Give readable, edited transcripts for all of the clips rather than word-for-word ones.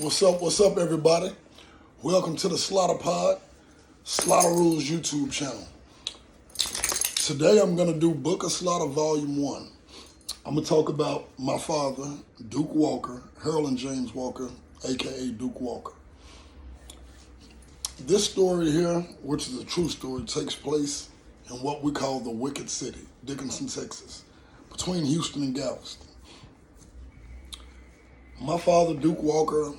What's up, everybody? Welcome to the Slaughta Pod, Slaughta Rules YouTube channel. Today I'm going to do Book of Slaughta Volume 1. I'm going to talk about my father, Duke Walker, Harold and James Walker, aka Duke Walker. This story here, which is a true story, takes place in what we call the Wicked City, Dickinson, Texas, between Houston and Galveston. My father, Duke Walker,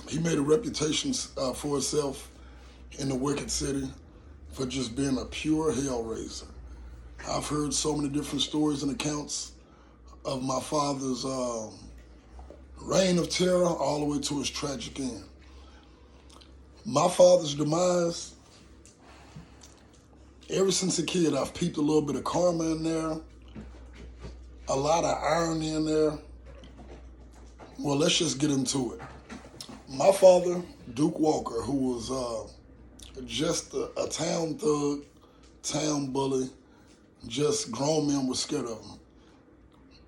he made a reputation for himself in the Wicked City for just being a pure hellraiser. I've heard so many different stories and accounts of my father's reign of terror all the way to his tragic end. My father's demise, ever since a kid, I've peeped a little bit of karma in there, a lot of irony in there. Well, let's just get into it. My father, Duke Walker, who was just a town thug, town bully, just grown men were scared of him.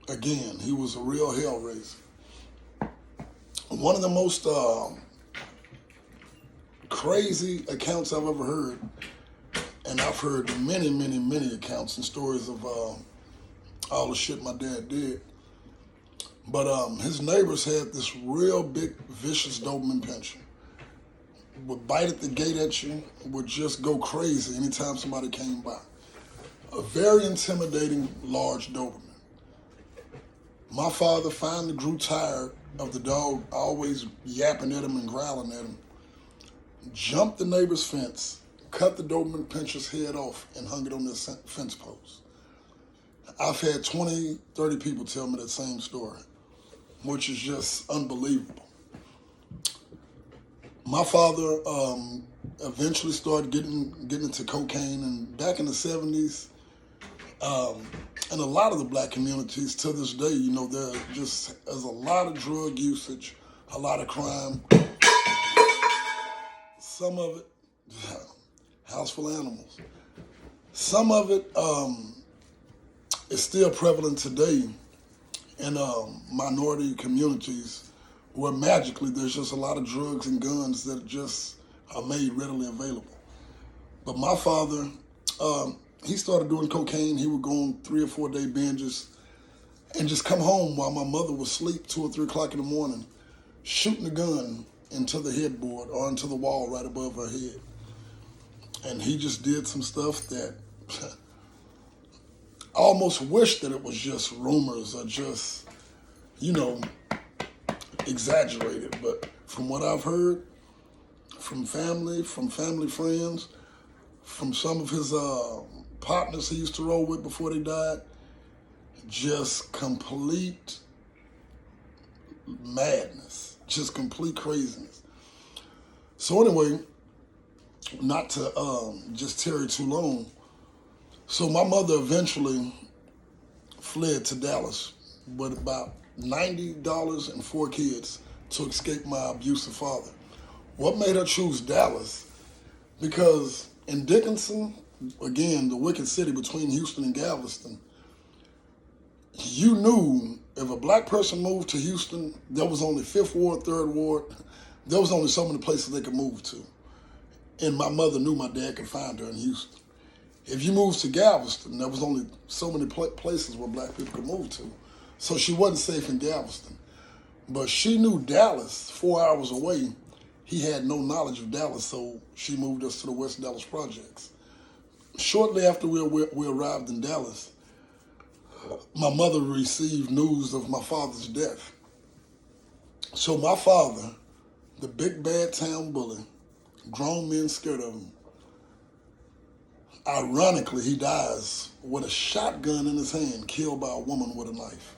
Again, he was a real hellraiser. One of the most crazy accounts I've ever heard, and I've heard many accounts and stories of all the shit my dad did. But his neighbors had this real big, vicious Doberman pinscher. Would bite at the gate at you, would just go crazy anytime somebody came by. A very intimidating, large Doberman. My father finally grew tired of the dog always yapping at him and growling at him. Jumped the neighbor's fence, cut the Doberman pinscher's head off, and hung it on this fence post. I've had 20, 30 people tell me that same story, which is just unbelievable. My father eventually started getting into cocaine, and back in the 70s, in a lot of the black communities to this day, you know, there's a lot of drug usage, a lot of crime. Some of it, house full of animals. Some of it is still prevalent today in minority communities where magically there's just a lot of drugs and guns that just are made readily available. But my father, he started doing cocaine. He would go on 3 or 4 day binges and just come home while my mother was asleep 2 or 3 o'clock in the morning, shooting a gun into the headboard or into the wall right above her head. And he just did some stuff that I almost wish that it was just rumors or just, you know, exaggerated. But from what I've heard, from family friends, from some of his partners he used to roll with before they died, just complete madness, just complete craziness. So anyway, not to just tarry too long, so my mother eventually fled to Dallas with about $90 and 4 kids to escape my abusive father. What made her choose Dallas? Because in Dickinson, again, the Wicked City between Houston and Galveston, you knew if a black person moved to Houston, there was only 5th Ward, 3rd Ward. There was only so many places they could move to. And my mother knew my dad could find her in Houston. If you moved to Galveston, there was only so many places where black people could move to. So she wasn't safe in Galveston. But she knew Dallas, 4 hours away. He had no knowledge of Dallas, so she moved us to the West Dallas Projects. Shortly after we arrived in Dallas, my mother received news of my father's death. So my father, the big bad town bully, grown men scared of him, ironically, he dies with a shotgun in his hand, killed by a woman with a knife.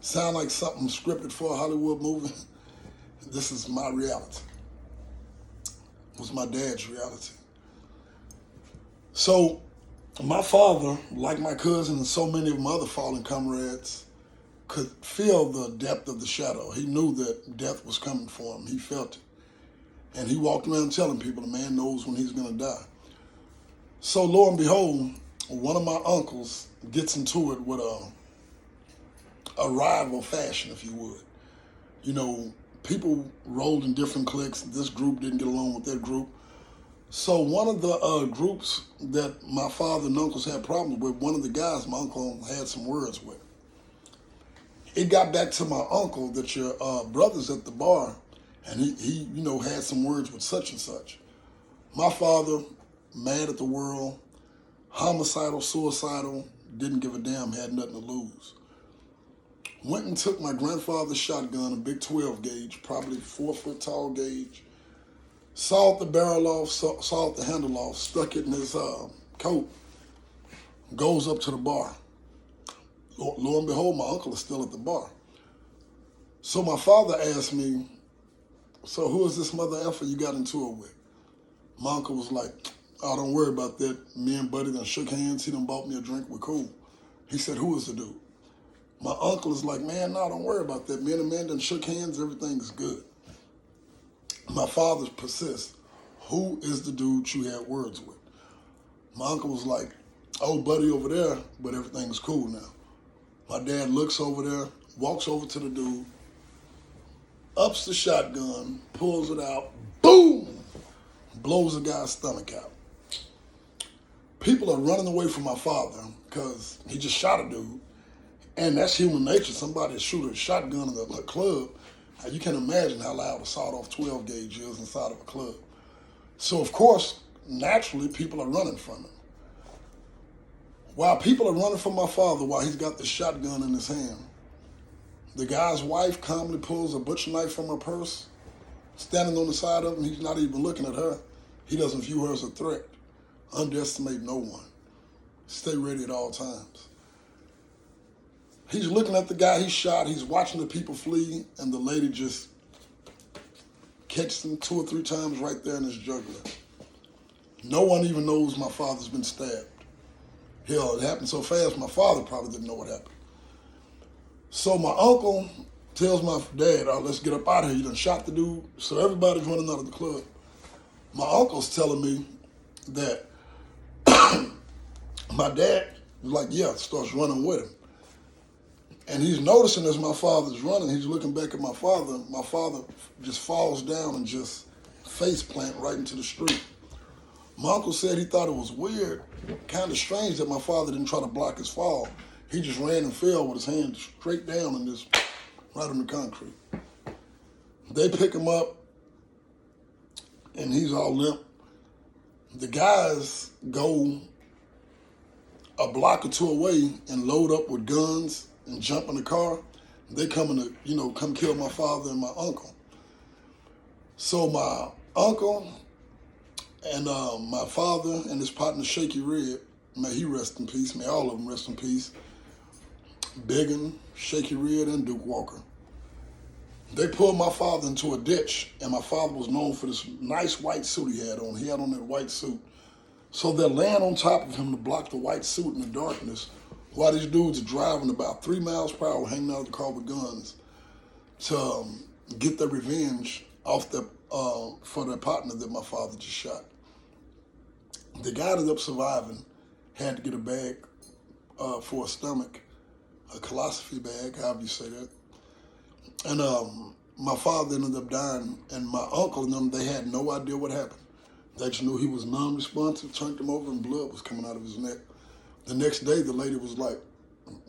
Sound like something scripted for a Hollywood movie? This is my reality. It was my dad's reality. So my father, like my cousin and so many of my other fallen comrades, could feel the depth of the shadow. He knew that death was coming for him. He felt it. And he walked around telling people the man knows when he's going to die. So lo and behold, one of my uncles gets into it with a rival fashion, if you would. You know, people rolled in different cliques. This group didn't get along with that group. So one of the groups that my father and uncles had problems with, one of the guys my uncle had some words with. It got back to my uncle that your brother's at the bar, and he had some words with such and such. My father, mad at the world, homicidal, suicidal, didn't give a damn, had nothing to lose. Went and took my grandfather's shotgun, a big 12 gauge, probably 4 foot tall gauge, sawed the barrel off, sawed the handle off, stuck it in his coat, goes up to the bar. Lo and behold, my uncle is still at the bar. So my father asked me, so who is this mother effer you got into it with? My uncle was like, oh, don't worry about that. Me and Buddy done shook hands. He done bought me a drink. We're cool. He said, who is the dude? My uncle is like, man, no, don't worry about that. Me and the man done shook hands. Everything's good. My father persists. Who is the dude you had words with? My uncle was like, oh, Buddy over there, but everything's cool now. My dad looks over there, walks over to the dude, ups the shotgun, pulls it out, boom, blows the guy's stomach out. People are running away from my father because he just shot a dude. And that's human nature. Somebody shoot a shotgun in a club. You can imagine how loud a sawed-off 12 gauge is inside of a club. So, of course, naturally, people are running from him. While people are running from my father while he's got the shotgun in his hand, the guy's wife calmly pulls a butcher knife from her purse, standing on the side of him. He's not even looking at her. He doesn't view her as a threat. Underestimate no one. Stay ready at all times. He's looking at the guy he shot. He's watching the people flee, and the lady just catches him 2 or 3 times right there in his jugular. No one even knows my father's been stabbed. Hell, it happened so fast, my father probably didn't know what happened. So my uncle tells my dad, oh, let's get up out of here. You done shot the dude. So everybody's running out of the club. My uncle's telling me that my dad was like, yeah, starts running with him. And he's noticing as my father's running, he's looking back at my father. My father just falls down and just face plant right into the street. My uncle said he thought it was weird, kind of strange that my father didn't try to block his fall. He just ran and fell with his hand straight down and just right on the concrete. They pick him up, and he's all limp. The guys go a block or 2 away and load up with guns and jump in the car. They coming to, come kill my father and my uncle. So my uncle and my father and his partner Shaky Red, may he rest in peace, may all of them rest in peace, Biggin, Shaky Red, and Duke Walker. They pulled my father into a ditch, and my father was known for this nice white suit he had on. He had on that white suit. So they're laying on top of him to block the white suit in the darkness while these dudes are driving about 3 miles per hour, hanging out of the car with guns to get their revenge off for their partner that my father just shot. The guy ended up surviving, had to get a bag for a stomach, a philosophy bag, however you say that. And my father ended up dying, and my uncle and them, they had no idea what happened. They just knew he was non-responsive, turned him over, and blood was coming out of his neck. The next day, the lady was like,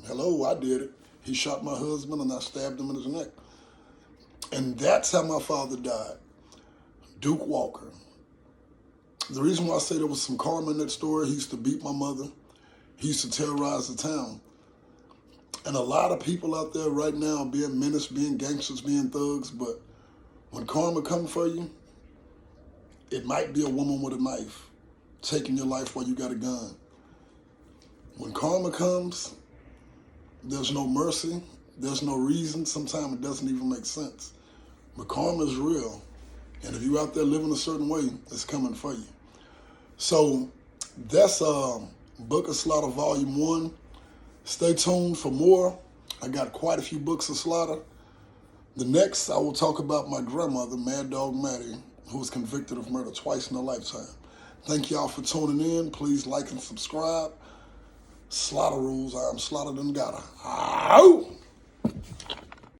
hello, I did it. He shot my husband, and I stabbed him in his neck. And that's how my father died. Duke Walker. The reason why I say there was some karma in that story, he used to beat my mother. He used to terrorize the town. And a lot of people out there right now being menace, being gangsters, being thugs, but when karma comes for you, it might be a woman with a knife taking your life while you got a gun. When karma comes, there's no mercy, there's no reason. Sometimes it doesn't even make sense. But karma is real. And if you're out there living a certain way, it's coming for you. So that's Book of Slaughta Volume 1. Stay tuned for more. I got quite a few books of Slaughta. The next, I will talk about my grandmother, Mad Dog Mattie, who was convicted of murder twice in her lifetime. Thank y'all for tuning in. Please like and subscribe. Slaughta rules. I am Slaughta done gotta. Ow!